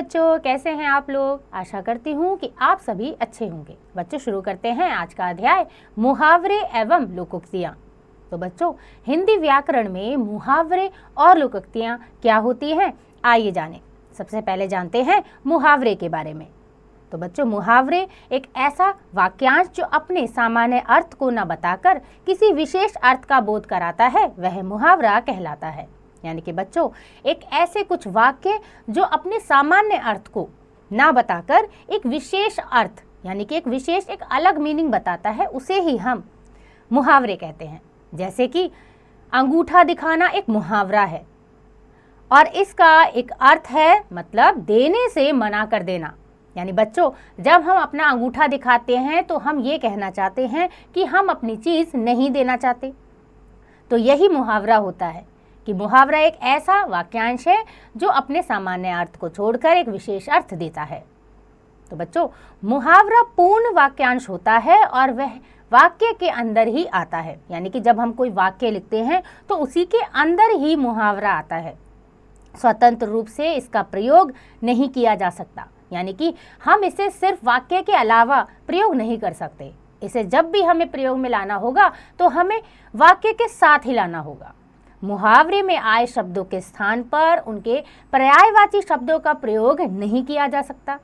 बच्चों, कैसे हैं आप लोग। आशा करती हूँ कि आप सभी अच्छे होंगे। बच्चों, शुरू करते हैं आज का अध्याय मुहावरे एवं लोकोक्तियाँ। तो बच्चों, हिंदी व्याकरण में मुहावरे और लोकोक्तियाँ क्या होती हैं, आइए जानें। सबसे पहले जानते हैं मुहावरे के बारे में। तो बच्चों, मुहावरे एक ऐसा वाक्यांश जो अपने सामान्य अर्थ को न बताकर किसी विशेष अर्थ का बोध कराता है, वह मुहावरा कहलाता है। यानी कि बच्चों, एक ऐसे कुछ वाक्य जो अपने सामान्य अर्थ को ना बताकर एक विशेष अर्थ यानी कि एक विशेष एक अलग मीनिंग बताता है, उसे ही हम मुहावरे कहते हैं। जैसे कि अंगूठा दिखाना एक मुहावरा है और इसका एक अर्थ है मतलब देने से मना कर देना। यानी बच्चों, जब हम अपना अंगूठा दिखाते हैं तो हम ये कहना चाहते हैं कि हम अपनी चीज़ नहीं देना चाहते। तो यही मुहावरा होता है कि मुहावरा एक ऐसा वाक्यांश है जो अपने सामान्य अर्थ को छोड़कर एक विशेष अर्थ देता है। तो बच्चों, मुहावरा पूर्ण वाक्यांश होता है और वह वाक्य के अंदर ही आता है। यानी कि जब हम कोई वाक्य लिखते हैं तो उसी के अंदर ही मुहावरा आता है। स्वतंत्र रूप से इसका प्रयोग नहीं किया जा सकता। यानी कि हम इसे सिर्फ वाक्य के अलावा प्रयोग नहीं कर सकते। इसे जब भी हमें प्रयोग में लाना होगा तो हमें वाक्य के साथ ही लाना होगा। मुहावरे में आए शब्दों के स्थान पर उनके पर्यायवाची शब्दों का प्रयोग नहीं किया जा सकता।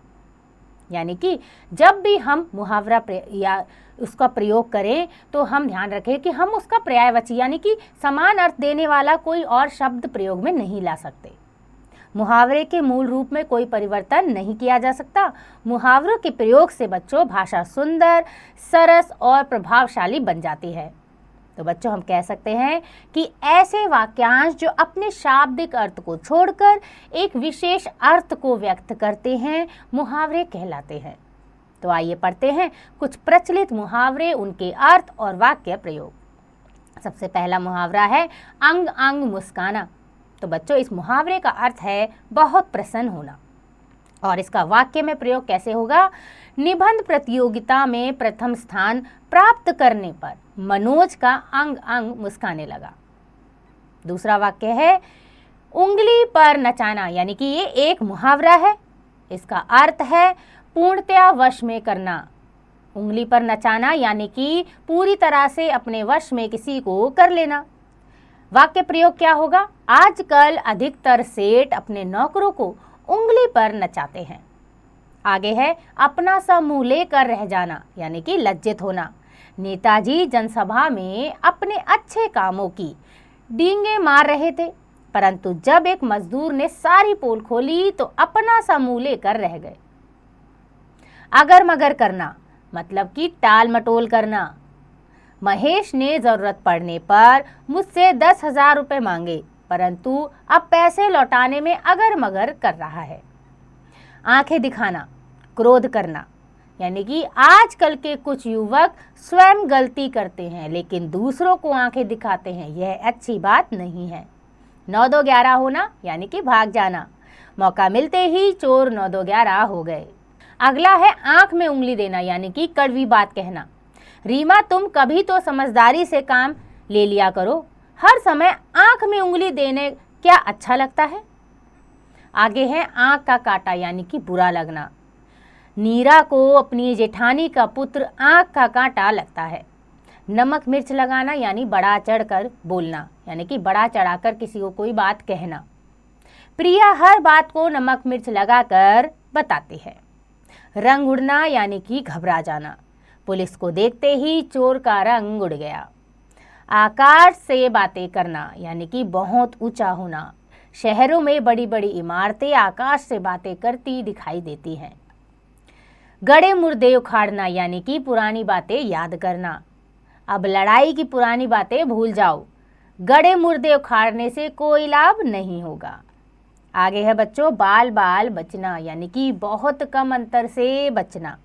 यानी कि जब भी हम मुहावरा या उसका प्रयोग करें तो हम ध्यान रखें कि हम उसका पर्यायवाची यानी कि समान अर्थ देने वाला कोई और शब्द प्रयोग में नहीं ला सकते। मुहावरे के मूल रूप में कोई परिवर्तन नहीं किया जा सकता। मुहावरों के प्रयोग से बच्चों भाषा सुंदर, सरस और प्रभावशाली बन जाती है। तो बच्चों, हम कह सकते हैं कि ऐसे वाक्यांश जो अपने शाब्दिक अर्थ को छोड़कर एक विशेष अर्थ को व्यक्त करते हैं, मुहावरे कहलाते हैं। तो आइए पढ़ते हैं कुछ प्रचलित मुहावरे, उनके अर्थ और वाक्य प्रयोग। सबसे पहला मुहावरा है अंग अंग मुस्काना। तो बच्चों, इस मुहावरे का अर्थ है बहुत प्रसन्न होना और इसका वाक्य में प्रयोग कैसे होगा। निबंध प्रतियोगिता में प्रथम स्थान प्राप्त करने पर मनोज का अंग अंग मुस्काने लगा। दूसरा वाक्य है उंगली पर नचाना। यानी कि ये एक मुहावरा है। इसका अर्थ है पूर्णतया वश में करना। उंगली पर नचाना यानी कि पूरी तरह से अपने वश में किसी को कर लेना। वाक्य प्रयोग क्या होगा। आजकल अधिकतर सेठ अपने नौकरों को उंगली पर नचाते हैं। आगे है अपना सा मुंह लेकर रह जाना यानी कि लज्जित होना। नेताजी जनसभा में अपने अच्छे कामों की डींगे मार रहे थे, परंतु जब एक मजदूर ने सारी पोल खोली तो अपना सा मुंह लेकर रह गए। अगर मगर करना मतलब कि टाल मटोल करना। महेश ने जरूरत पड़ने पर मुझसे 10,000 रुपये मांगे, परंतु अब पैसे लौटाने में अगर मगर कर रहा है। आंखें दिखाना, क्रोध करना। यानी कि आजकल के कुछ युवक स्वयं गलती करते हैं लेकिन दूसरों को आंखें दिखाते हैं, यह अच्छी बात नहीं है। 9-2-11 होना यानी कि भाग जाना। मौका मिलते ही चोर 9-2-11 हो गए। अगला है आंख में उंगली देना यानी कि कड़वी बात कहना। रीमा, तुम कभी तो समझदारी से काम ले लिया करो, हर समय आंख में उंगली देने क्या अच्छा लगता है। आगे है आंख का काटा यानी कि बुरा लगना। नीरा को अपनी जेठानी का पुत्र आंख का कांटा लगता है। नमक मिर्च लगाना यानी बड़ा चढ़कर बोलना यानी कि बड़ा चढ़ाकर किसी को कोई बात कहना। प्रिया हर बात को नमक मिर्च लगाकर बताती है। रंग उड़ना यानी कि घबरा जाना। पुलिस को देखते ही चोर का रंग उड़ गया। आकाश से बातें करना यानी कि बहुत ऊंचा होना। शहरों में बड़ी बड़ी इमारतें आकाश से बातें करती दिखाई देती हैं। गड़े मुर्दे उखाड़ना यानी कि पुरानी बातें याद करना। अब लड़ाई की पुरानी बातें भूल जाओ, गड़े मुर्दे उखाड़ने से कोई लाभ नहीं होगा। आगे है बच्चों बाल बाल बचना यानी कि बहुत कम अंतर से बचना।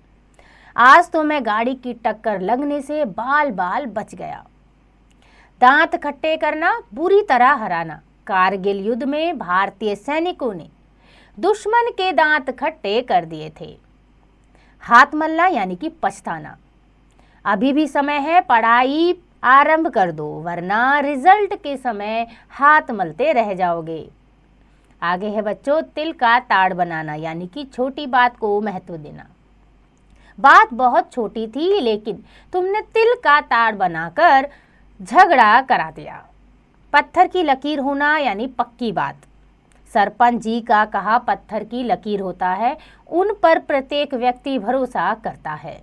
आज तो मैं गाड़ी की टक्कर लगने से बाल बाल बच गया। दांत खट्टे करना, बुरी तरह हराना। कारगिल युद्ध में भारतीय सैनिकों ने दुश्मन के दांत खट्टे कर दिए थे। हाथ मलना यानी कि पछताना। अभी भी समय है, पढ़ाई आरंभ कर दो वरना रिजल्ट के समय हाथ मलते रह जाओगे। आगे है बच्चों तिल का ताड़ बनाना, यानी कि छोटी बात को महत्व देना। बात बहुत छोटी थी लेकिन तुमने तिल का ताड़ बनाकर झगड़ा करा दिया। पत्थर की लकीर होना, यानी पक्की बात। सरपंच जी का कहा पत्थर की लकीर होता है, उन पर प्रत्येक व्यक्ति भरोसा करता है।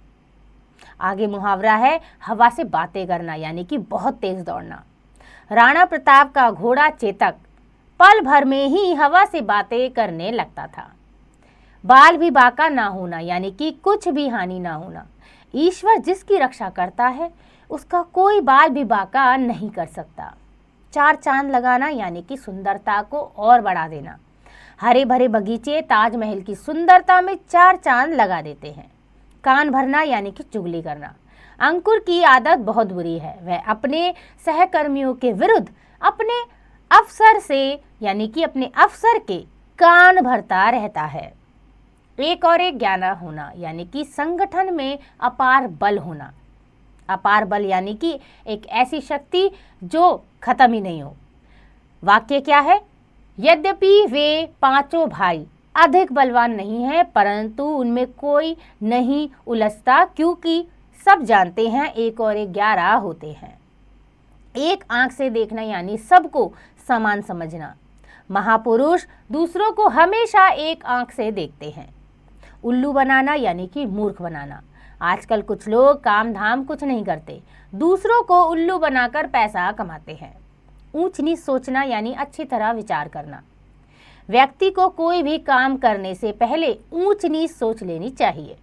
आगे मुहावरा है हवा से बातें करना, यानी कि बहुत तेज दौड़ना। राणा प्रताप का घोड़ा चेतक पल भर में ही हवा से बातें करने लगता था। बाल भी बाका ना होना, यानी कि कुछ भी हानि ना होना। ईश्वर जिसकी रक्षा करता है उसका कोई बाल भी बाका नहीं कर सकता। चार चांद लगाना, यानी कि सुंदरता को और बढ़ा देना। हरे भरे बगीचे ताजमहल की सुंदरता में चार चांद लगा देते हैं। कान भरना, यानी कि चुगली करना। अंकुर की आदत बहुत बुरी है, वह अपने सहकर्मियों के विरुद्ध अपने अफसर से, यानी कि अपने अफसर के कान भरता रहता है। एक और एक ज्ञाना होना, यानी कि संगठन में अपार बल होना। अपार बल यानी कि एक ऐसी शक्ति जो खत्म ही नहीं हो। वाक्य क्या है? यद्यपि वे पांचों भाई अधिक बलवान नहीं हैं, परंतु उनमें कोई नहीं उलझता, क्योंकि सब जानते हैं एक और एक 11 होते हैं। एक आंख से देखना, यानी सबको समान समझना। महापुरुष दूसरों को हमेशा एक आंख से देखते हैं। उल्लू बनाना, यानी कि मूर्ख बनाना। आजकल कुछ लोग काम धाम कुछ नहीं करते, दूसरों को उल्लू बनाकर पैसा कमाते हैं। ऊंच नीच सोचना, यानी अच्छी तरह विचार करना। व्यक्ति को कोई भी काम करने से पहले ऊंच नीच सोच लेनी चाहिए।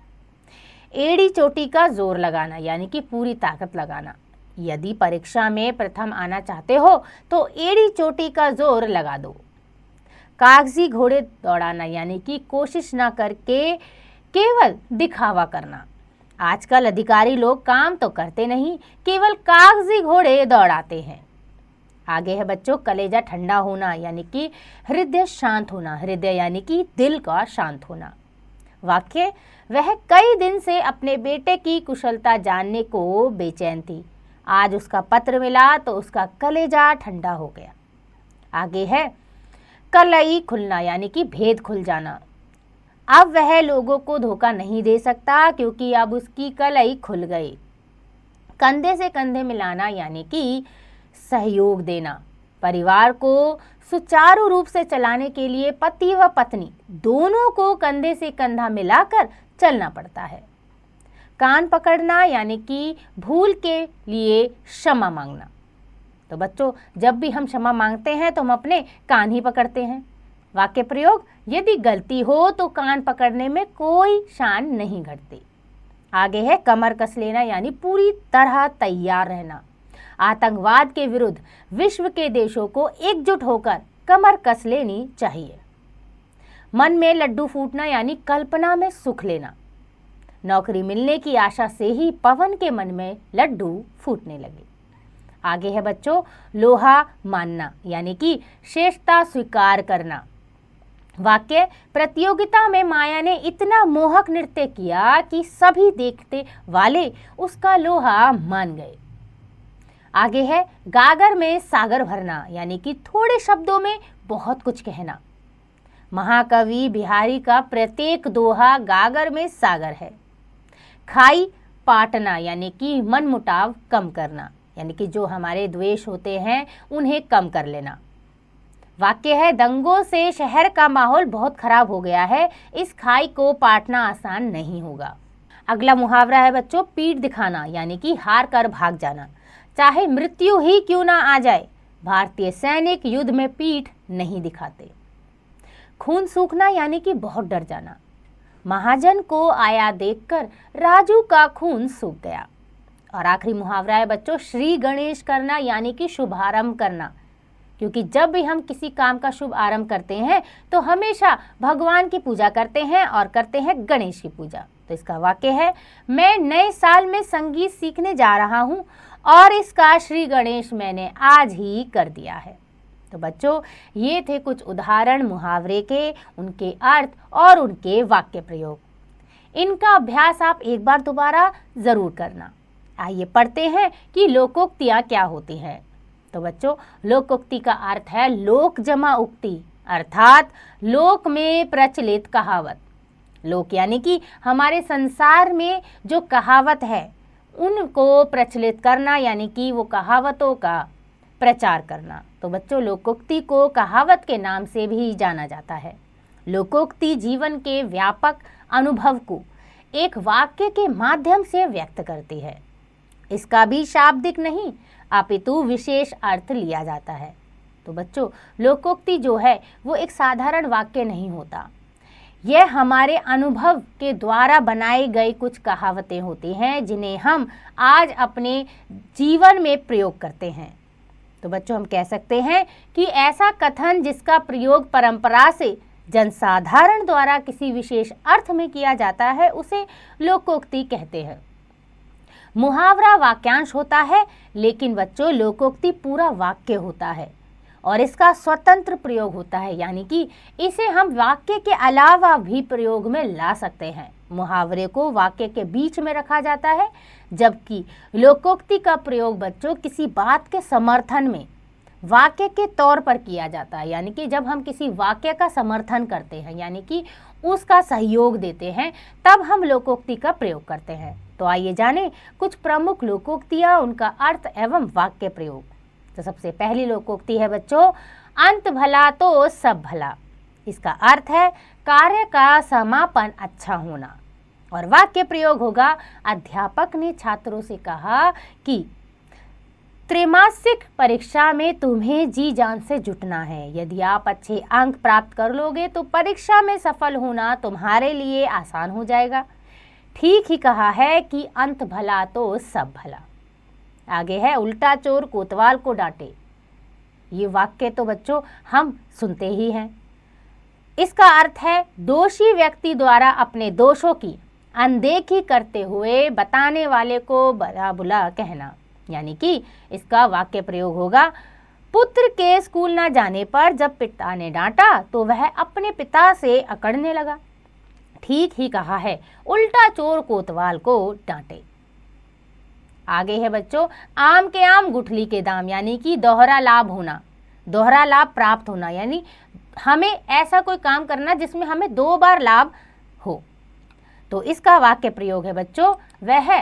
एड़ी चोटी का जोर लगाना, यानी कि पूरी ताकत लगाना। यदि परीक्षा में प्रथम आना चाहते हो तो एड़ी चोटी का जोर लगा दो। कागजी घोड़े दौड़ाना, यानी कि कोशिश ना करके केवल दिखावा करना। आजकल अधिकारी लोग काम तो करते नहीं, केवल कागजी घोड़े दौड़ाते हैं। आगे है बच्चों कलेजा ठंडा होना, यानी कि हृदय शांत होना। हृदय यानी कि दिल का शांत होना। वाक्य वह कई दिन से अपने बेटे की कुशलता जानने को बेचैन थी, आज उसका पत्र मिला तो उसका कलेजा ठंडा हो गया। आगे है कलई खुलना, यानी कि भेद खुल जाना। अब वह लोगों को धोखा नहीं दे सकता, क्योंकि अब उसकी कलई खुल गई। कंधे से कंधे मिलाना, यानी कि सहयोग देना। परिवार को सुचारू रूप से चलाने के लिए पति व पत्नी दोनों को कंधे से कंधा मिलाकर चलना पड़ता है। कान पकड़ना, यानी कि भूल के लिए क्षमा मांगना। तो बच्चों जब भी हम क्षमा मांगते हैं तो हम अपने कान ही पकड़ते हैं। वाक्य प्रयोग यदि गलती हो तो कान पकड़ने में कोई शान नहीं घटती। आगे है कमर कस लेना, यानी पूरी तरह तैयार रहना। आतंकवाद के विरुद्ध विश्व के देशों को एकजुट होकर कमर कस लेनी चाहिए। मन में लड्डू फूटना, यानी कल्पना में सुख लेना। नौकरी मिलने की आशा से ही पवन के मन में लड्डू फूटने लगे। आगे है बच्चों लोहा मानना, यानी कि श्रेष्ठता स्वीकार करना। वाक्य प्रतियोगिता में माया ने इतना मोहक नृत्य किया कि सभी देखते वाले उसका लोहा मान गए। आगे है गागर में सागर भरना, यानी कि थोड़े शब्दों में बहुत कुछ कहना। महाकवि बिहारी का प्रत्येक दोहा गागर में सागर है। खाई पाटना, यानी कि मनमुटाव कम करना, यानी कि जो हमारे द्वेष होते हैं उन्हें कम कर लेना। वाक्य है दंगों से शहर का माहौल बहुत खराब हो गया है, इस खाई को पाटना आसान नहीं होगा। अगला मुहावरा है बच्चों पीठ दिखाना, यानी कि हार कर भाग जाना। चाहे मृत्यु ही क्यों ना आ जाए, भारतीय सैनिक युद्ध में पीठ नहीं दिखाते। खून सूखना, यानी कि बहुत डर जाना। महाजन को आया देखकर राजू का खून सूख गया। और आखिरी मुहावरा है बच्चों श्री गणेश करना, यानी कि शुभारंभ करना। क्योंकि जब भी हम किसी काम का शुभ आरंभ करते हैं तो हमेशा भगवान की पूजा करते हैं और करते हैं गणेश की पूजा। तो इसका वाक्य है मैं नए साल में संगीत सीखने जा रहा हूँ और इसका श्री गणेश मैंने आज ही कर दिया है। तो बच्चों ये थे कुछ उदाहरण मुहावरे के, उनके अर्थ और उनके वाक्य प्रयोग। इनका अभ्यास आप एक बार दोबारा जरूर करना। आइए पढ़ते हैं कि लोकोक्तियाँ क्या होती हैं। तो बच्चों लोकोक्ति का अर्थ है लोक जमा उक्ति, अर्थात लोक में प्रचलित कहावत। लोक यानी कि हमारे संसार में जो कहावत है उनको प्रचलित करना, यानी कि वो कहावतों का प्रचार करना। तो बच्चों, लोकोक्ति को कहावत के नाम से भी जाना जाता है। लोकोक्ति जीवन के व्यापक अनुभव को एक वाक्य के माध्यम से व्यक्त करती है। इसका भी शाब्दिक नहीं अपितु विशेष अर्थ लिया जाता है। तो बच्चों, लोकोक्ति जो है वो एक साधारण वाक्य नहीं होता। यह हमारे अनुभव के द्वारा बनाई गई कुछ कहावतें होती हैं जिन्हें हम आज अपने जीवन में प्रयोग करते हैं। तो बच्चों, हम कह सकते हैं कि ऐसा कथन जिसका प्रयोग परंपरा से जनसाधारण द्वारा किसी विशेष अर्थ में किया जाता है उसे लोकोक्ति कहते हैं। मुहावरा वाक्यांश होता है, लेकिन बच्चों लोकोक्ति पूरा वाक्य होता है और इसका स्वतंत्र प्रयोग होता है, यानी कि इसे हम वाक्य के अलावा भी प्रयोग में ला सकते हैं। मुहावरे को वाक्य के बीच में रखा जाता है, जबकि लोकोक्ति का प्रयोग बच्चों किसी बात के समर्थन में वाक्य के तौर पर किया जाता है। यानी कि जब हम किसी वाक्य का समर्थन करते हैं, यानी कि उसका सहयोग देते हैं, तब हम लोकोक्ति का प्रयोग करते हैं। तो आइए जानें कुछ प्रमुख लोकोक्तियाँ, उनका अर्थ एवं वाक्य प्रयोग। तो सबसे पहली लोकोक्ति है बच्चों, अंत भला तो सब भला। इसका अर्थ है कार्य का समापन अच्छा होना। और वाक्य प्रयोग होगा, अध्यापक ने छात्रों से कहा कि त्रैमासिक परीक्षा में तुम्हें जी जान से जुटना है। यदि आप अच्छे अंक प्राप्त कर लोगे तो परीक्षा में सफल होना तुम्हारे लिए आसान हो जाएगा। ठीक ही कहा है कि अंत भला तो सब भला। आगे है, उल्टा चोर कोतवाल को डांटे। ये वाक्य तो बच्चों हम सुनते ही हैं। इसका अर्थ है दोषी व्यक्ति द्वारा अपने दोषों की अनदेखी करते हुए बताने वाले को भला बुरा कहना। यानी कि इसका वाक्य प्रयोग होगा, पुत्र के स्कूल न जाने पर जब पिता ने डांटा तो वह अपने पिता से अकड़ने लगा। ठीक ही कहा है, उल्टा चोर कोतवाल को डांटे। आगे है बच्चों, आम के आम गुठली के दाम। यानी कि दोहरा लाभ होना, दोहरा लाभ प्राप्त होना, यानी हमें ऐसा कोई काम करना जिसमें हमें 2 बार लाभ हो। तो इसका वाक्य प्रयोग है बच्चों, वह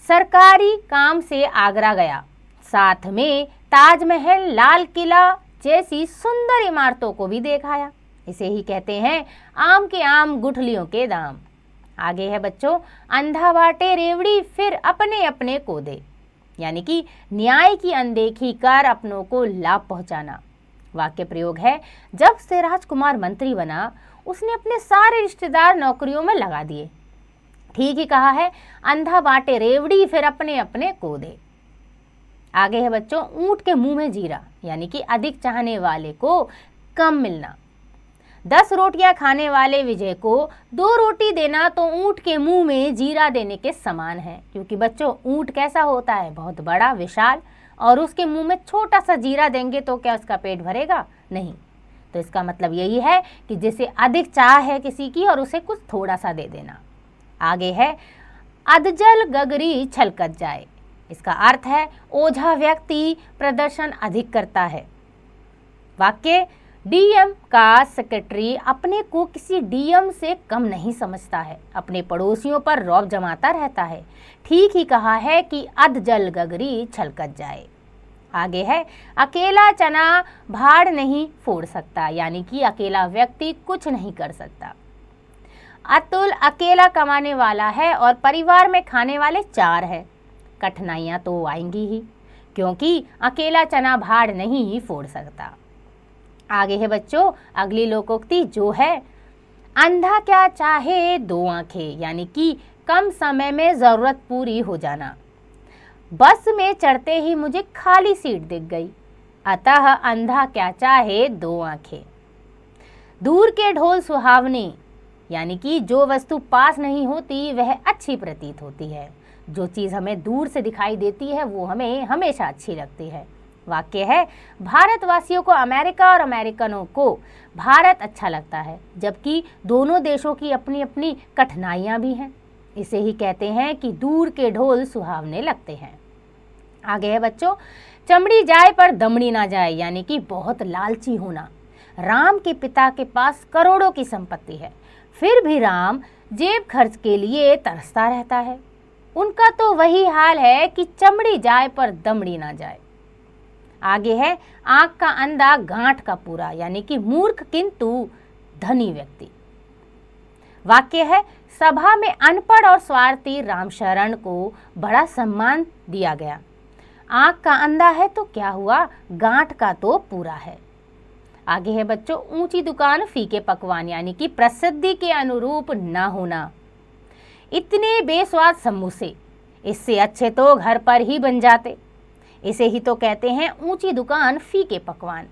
सरकारी काम से आगरा गया, साथ में ताजमहल, लाल किला जैसी सुंदर इमारतों को भी देखाया। इसे ही कहते हैं आम के आम गुठलियों के दाम। आगे है बच्चों, अंधा बाटे रेवड़ी फिर अपने अपने को दे। यानी कि न्याय की अनदेखी कर अपनों को लाभ पहुंचाना। वाक्य प्रयोग है, जब से राजकुमार मंत्री बना उसने अपने सारे रिश्तेदार नौकरियों में लगा दिए। ठीक ही कहा है, अंधा बाटे रेवड़ी फिर अपने अपने को दे। आगे है बच्चों, ऊंट के मुंह में जीरा। यानी कि अधिक चाहने वाले को कम मिलना। 10 रोटियां खाने वाले विजय को 2 रोटी देना तो ऊंट के मुंह में जीरा देने के समान है। क्योंकि बच्चों ऊंट कैसा होता है, बहुत बड़ा विशाल, और उसके मुंह में छोटा सा जीरा देंगे तो क्या उसका पेट भरेगा? नहीं। तो इसका मतलब यही है कि जिसे अधिक चाह है किसी की और उसे कुछ थोड़ा सा दे देना। आगे है, अधजल गगरी छलकत जाए। इसका अर्थ है ओझा व्यक्ति प्रदर्शन अधिक करता है। वाक्य, डीएम का सेक्रेटरी अपने को किसी डीएम से कम नहीं समझता है, अपने पड़ोसियों पर रौब जमाता रहता है। ठीक ही कहा है कि अधजल गगरी छलकत जाए। आगे है, अकेला चना भाड़ नहीं फोड़ सकता। यानी कि अकेला व्यक्ति कुछ नहीं कर सकता। अतुल अकेला कमाने वाला है और परिवार में खाने वाले 4 हैं। कठिनाइयाँ तो आएंगी ही, क्योंकि अकेला चना भाड़ नहीं फोड़ सकता। आगे है बच्चों अगली लोकोक्ति जो है, अंधा क्या चाहे 2 आंखें। यानी कि कम समय में ज़रूरत पूरी हो जाना। बस में चढ़ते ही मुझे खाली सीट दिख गई, अतः अंधा क्या चाहे 2 आंखें। दूर के ढोल सुहावने। यानी कि जो वस्तु पास नहीं होती वह अच्छी प्रतीत होती है। जो चीज़ हमें दूर से दिखाई देती है वो हमें हमेशा अच्छी लगती है। वाक्य है, भारतवासियों को अमेरिका और अमेरिकनों को भारत अच्छा लगता है, जबकि दोनों देशों की अपनी अपनी कठिनाइयाँ भी हैं। इसे ही कहते हैं कि दूर के ढोल सुहावने लगते हैं। आगे है बच्चों, चमड़ी जाए पर दमड़ी ना जाए। यानी कि बहुत लालची होना। राम के पिता के पास करोड़ों की संपत्ति है, फिर भी राम जेब खर्च के लिए तरसता रहता है। उनका तो वही हाल है कि चमड़ी जाए पर दमड़ी ना जाए। आगे है आंख का अंधा गांठ का पूरा, यानी कि मूर्ख किंतु धनी व्यक्ति। वाक्य है सभा में अनपढ़ और स्वार्थी रामशरण को बड़ा सम्मान दिया गया। आंख का अंधा है तो क्या हुआ, गांठ का तो पूरा है। आगे है बच्चों ऊंची दुकान फीके पकवान, यानी कि प्रसिद्धि के अनुरूप ना होना। इतने बेस्वाद समोसे, इससे अच्छे तो घर पर ही बन जाते। इसे ही तो कहते हैं ऊंची दुकान फीके पकवान।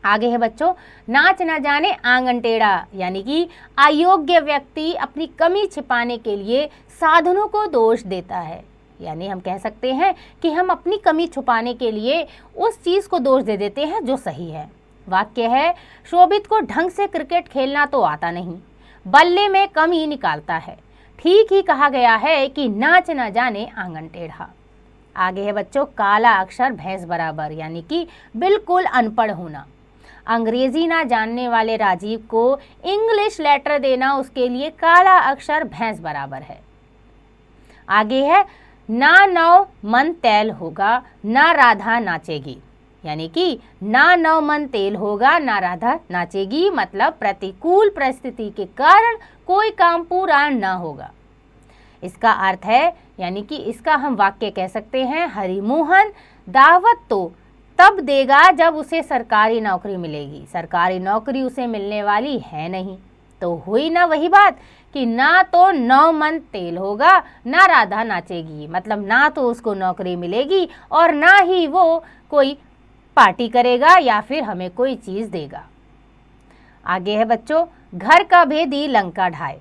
आगे है बच्चों नाच न जाने आंगन टेढ़ा, यानी कि अयोग्य व्यक्ति अपनी कमी छिपाने के लिए साधनों को दोष देता है। यानी हम कह सकते हैं कि हम अपनी कमी छुपाने के लिए उस चीज को दोष दे देते हैं जो सही है। वाक्य है शोभित को ढंग से क्रिकेट खेलना तो आता नहीं, बल्ले में कमी निकालता है। ठीक ही कहा गया है कि नाच न जाने आंगन टेढ़ा। आगे है बच्चों काला अक्षर भैंस बराबर, यानी कि बिल्कुल अनपढ़ होना। अंग्रेजी ना जानने वाले राजीव को इंग्लिश लेटर देना उसके लिए काला अक्षर भैंस बराबर है। आगे है ना नौ मन तैल होगा ना राधा नाचेगी, यानी कि ना नौ मन तेल होगा ना राधा नाचेगी, मतलब प्रतिकूल परिस्थिति के कारण कोई काम पूरा ना होगा। इसका अर्थ है, यानी कि इसका हम वाक्य कह सकते हैं हरिमोहन दावत तो तब देगा जब उसे सरकारी नौकरी मिलेगी, सरकारी नौकरी उसे मिलने वाली है नहीं। तो हुई ना वही बात कि ना तो 9 मन तेल होगा ना राधा नाचेगी, मतलब ना तो उसको नौकरी मिलेगी और ना ही वो कोई पार्टी करेगा या फिर हमें कोई चीज देगा। आगे है बच्चों घर का भेदी लंका ढाए।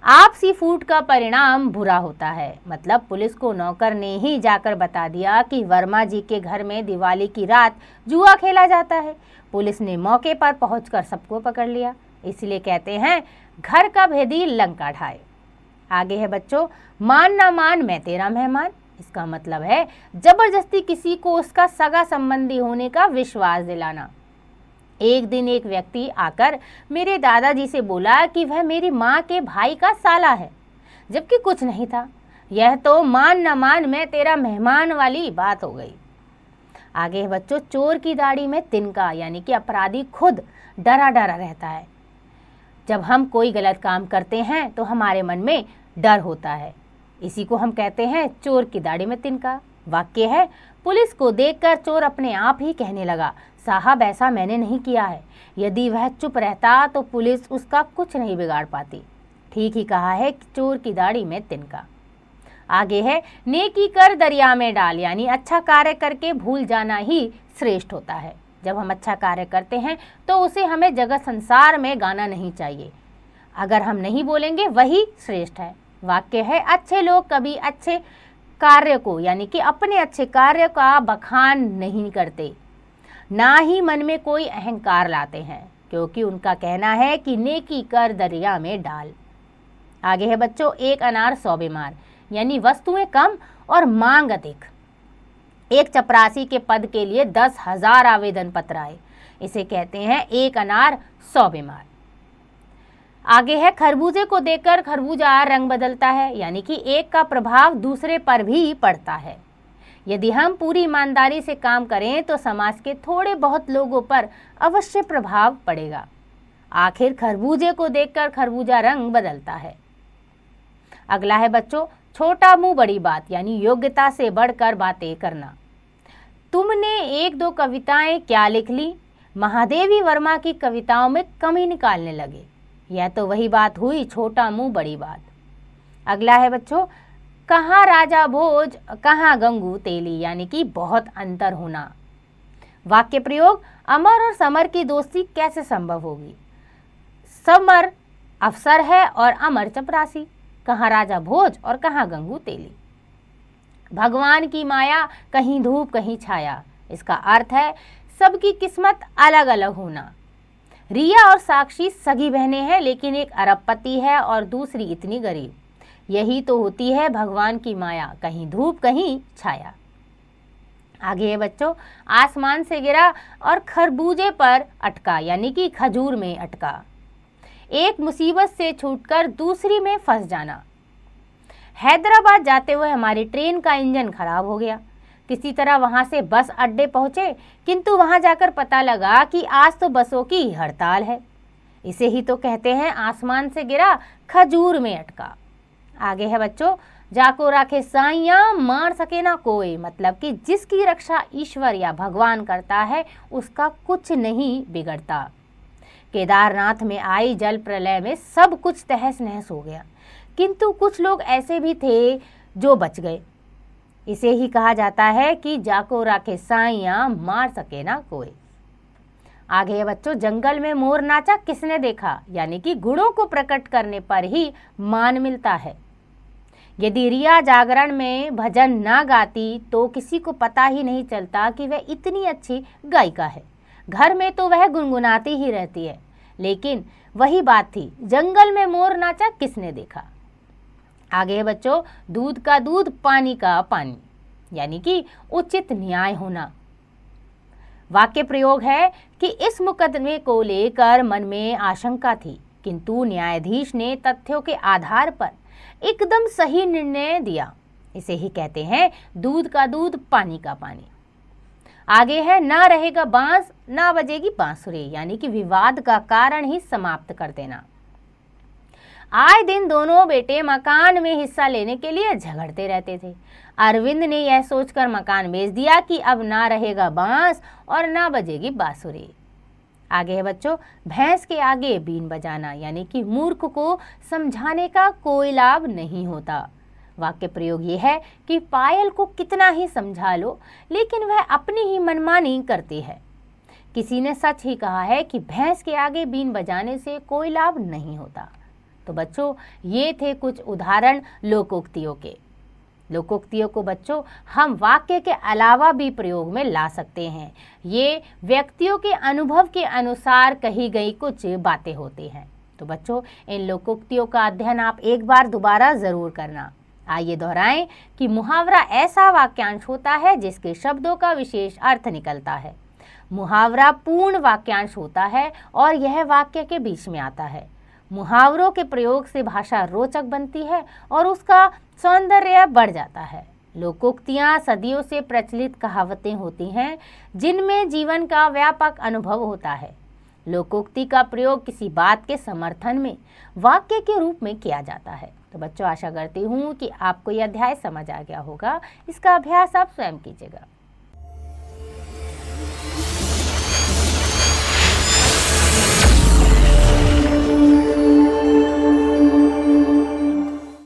आपसी फूट का परिणाम बुरा होता है, मतलब पुलिस को नौकर ने ही जाकर बता दिया कि वर्मा जी के घर में दिवाली की रात जुआ खेला जाता है। पुलिस ने मौके पर पहुंचकर सबको पकड़ लिया, इसलिए कहते हैं घर का भेदी लंका ढाए। आगे है बच्चों मान ना मान मैं तेरा मेहमान। इसका मतलब है जबरदस्ती किसी को उसका सगा संबंधी होने का विश्वास दिलाना। एक दिन एक व्यक्ति आकर मेरे दादाजी से बोला कि वह मेरी माँ के भाई का साला है, जबकि कुछ नहीं था। यह तो मान न मान मैं तेरा मेहमान वाली बात हो गई। आगे बच्चों चोर की दाढ़ी में तिनका, यानी कि अपराधी खुद डरा डरा रहता है। जब हम कोई गलत काम करते हैं तो हमारे मन में डर होता है, इसी को हम कहते हैं चोर की दाढ़ी में तिनका। वाक्य है पुलिस को देखकर चोर अपने आप ही कहने लगा साहब ऐसा मैंने नहीं किया है। यदि वह चुप रहता तो पुलिस उसका कुछ नहीं बिगाड़ पाती। ठीक ही कहा है कि चोर की दाढ़ी में तिनका। आगे है नेकी कर दरिया में डाल, यानी अच्छा कार्य करके भूल जाना ही श्रेष्ठ होता है। जब हम अच्छा कार्य करते हैं तो उसे हमें जगत संसार में गाना नहीं चाहिए, अगर हम नहीं बोलेंगे वही श्रेष्ठ है। वाक्य है अच्छे लोग कभी अच्छे कार्य को, यानी कि अपने अच्छे कार्य का बखान नहीं करते, ना ही मन में कोई अहंकार लाते हैं, क्योंकि उनका कहना है कि नेकी कर दरिया में डाल। आगे है बच्चों एक अनार 100 बीमार, यानी वस्तुएं कम और मांग अधिक। एक चपरासी के पद के लिए 10,000 आवेदन पत्र आए, इसे कहते हैं एक अनार 100 बीमार। आगे है खरबूजे को देखकर खरबूजा रंग बदलता है, यानी कि एक का प्रभाव दूसरे पर भी पड़ता है। यदि हम पूरी ईमानदारी से काम करें तो समाज के थोड़े बहुत लोगों पर अवश्य प्रभाव पड़ेगा। आखिर खरबूजे को देखकर खरबूजा रंग बदलता है। अगला है बच्चों छोटा मुंह बड़ी बात, यानी योग्यता से बढ़कर बातें करना। तुमने 1-2 कविताएं क्या लिख ली, महादेवी वर्मा की कविताओं में कमी निकालने लगे। यह तो वही बात हुई छोटा मुंह बड़ी बात। अगला है बच्चों कहाँ राजा भोज कहाँ गंगू तेली, यानी कि बहुत अंतर होना। वाक्य प्रयोग अमर और समर की दोस्ती कैसे संभव होगी। समर अफसर है और अमर चपरासी, कहाँ राजा भोज और कहाँ गंगू तेली। भगवान की माया कहीं धूप कहीं छाया, इसका अर्थ है सबकी किस्मत अलग अलग होना। रिया और साक्षी सगी बहनें हैं, लेकिन एक अरबपति है और दूसरी इतनी गरीब। यही तो होती है भगवान की माया, कहीं धूप कहीं छाया। आगे है बच्चों, आसमान से गिरा और खरबूजे पर अटका, यानी कि खजूर में अटका। एक मुसीबत से छूटकर दूसरी में फंस जाना। हैदराबाद जाते हुए हमारी ट्रेन का इंजन खराब हो गया। किसी तरह वहां से बस अड्डे पहुंचे, किंतु वहां जाकर पता लगा कि आज तो बसों की हड़ताल है। इसे ही तो कहते हैं आसमान से गिरा खजूर में अटका। आगे है बच्चों, जाको राखे साइयां मार सके ना कोई, मतलब कि जिसकी रक्षा ईश्वर या भगवान करता है उसका कुछ नहीं बिगड़ता। केदारनाथ में आई जल प्रलय में सब कुछ तहस नहस हो गया, किंतु कुछ लोग ऐसे भी थे जो बच गए। इसे ही कहा जाता है कि जाको राखे साइयां मार सके ना कोई। आगे है बच्चों, जंगल में मोर नाचा किसने देखा, यानी कि गुणों को प्रकट करने पर ही मान मिलता है। यदि रिया जागरण में भजन ना गाती तो किसी को पता ही नहीं चलता कि वह इतनी अच्छी गायिका है। घर में तो वह गुनगुनाती ही रहती है, लेकिन वही बात थी, जंगल में मोर नाचा किसने देखा। आगे है बच्चों, दूध का दूध पानी का पानी, यानी कि उचित न्याय होना। वाक्य प्रयोग है कि इस मुकदमे को लेकर मन में आशंका थी, किंतु न्यायाधीश ने तथ्यों के आधार पर एकदम सही निर्णय दिया। इसे ही कहते हैं दूध का दूध पानी का पानी। आगे है, ना रहेगा बांस ना बजेगी बांसुरी, यानी कि विवाद का कारण ही समाप्त कर देना। आए दिन दोनों बेटे मकान में हिस्सा लेने के लिए झगड़ते रहते थे। अरविंद ने यह सोचकर मकान बेच दिया कि अब ना रहेगा बांस और ना बजेगी बांसुरी। आगे है बच्चों, भैंस के आगे बीन बजाना, यानी कि मूर्ख को समझाने का कोई लाभ नहीं होता। वाक्य प्रयोग ये है कि पायल को कितना ही समझा लो, लेकिन वह अपनी ही मनमानी करती है। किसी ने सच ही कहा है कि भैंस के आगे बीन बजाने से कोई लाभ नहीं होता। तो बच्चों, ये थे कुछ उदाहरण लोकोक्तियों के। लोकोक्तियों को बच्चों हम वाक्य के अलावा भी प्रयोग में ला सकते हैं। ये व्यक्तियों के अनुभव के अनुसार कही गई कुछ बातें होती हैं। तो बच्चों, इन लोकोक्तियों का अध्ययन आप एक बार दोबारा जरूर करना। आइए दोहराएं कि मुहावरा ऐसा वाक्यांश होता है जिसके शब्दों का विशेष अर्थ निकलता है। मुहावरा पूर्ण वाक्यांश होता है और यह वाक्य के बीच में आता है। मुहावरों के प्रयोग से भाषा रोचक बनती है और उसका सौंदर्य बढ़ जाता है। लोकोक्तियाँ सदियों से प्रचलित कहावतें होती हैं जिनमें जीवन का व्यापक अनुभव होता है। लोकोक्ति का प्रयोग किसी बात के समर्थन में वाक्य के रूप में किया जाता है। तो बच्चों, आशा करती हूँ कि आपको यह अध्याय समझ आ गया होगा। इसका अभ्यास आप स्वयं कीजिएगा।